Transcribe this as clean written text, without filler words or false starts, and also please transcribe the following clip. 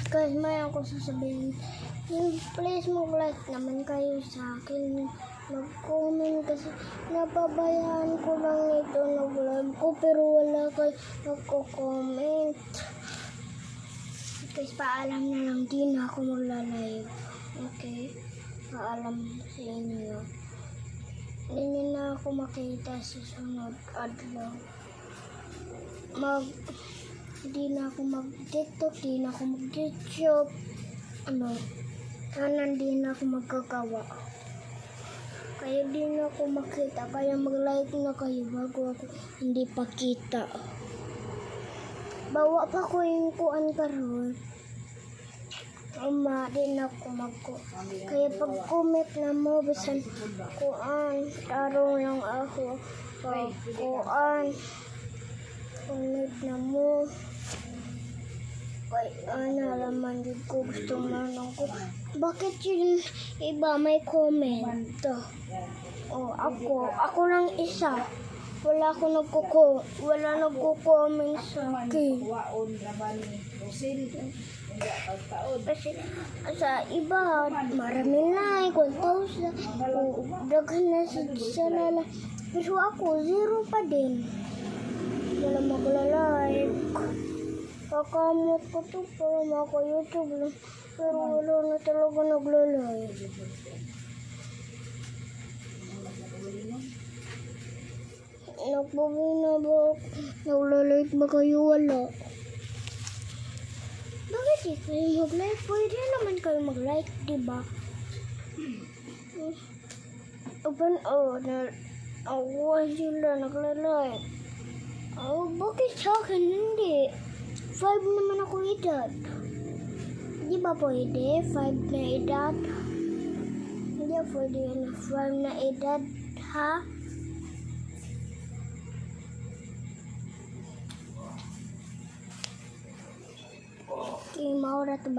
Guys, may ako sasabihin. Please mag-like naman kayo sa akin. Mag-comment kasi napabayaan ko lang ito nag-live ko pero wala kayo nagko-comment. Guys, paalam na lang din ako magla-live. Okay? Paalam sa inyo. Hindi na ako makita sa sunod adlaw. Hindi na ako mag-TikTok, hindi na ako mag-YouTube. Hindi na ako magkagawa. Kaya di na ako makita. Kaya mag-like na kayo bago ako hindi pa kita. Bawa pa ko yung kuan karon. Di na ako kaya pag-comment na mo, bisan kuan, tarong lang ako. Kuan, comment na mo. Kaya nalaman din ko, gusto manong ko. Bakit yung iba may comment? Ako lang isa. Wala nagko-comment sa akin. Kasi sa iba, marami like, 1,000. Daghan na sa lala. Pero ako, 0 pa din. Wala magla-like. Kakamot ko to para maka-YouTube lang. Pero wala na talaga nagla-like. Nagpabina ba? Nagla-like ba kayo? Wala. Bakit di kayo mag-like? Pwede naman kayo mag-like, diba? Sila nagla-like. Bakit sa akin hindi? 5 naman ako edad. Di ba pwede? 5 na edad? Hindi pwede na 5 na edad, ha? Okay, maura to.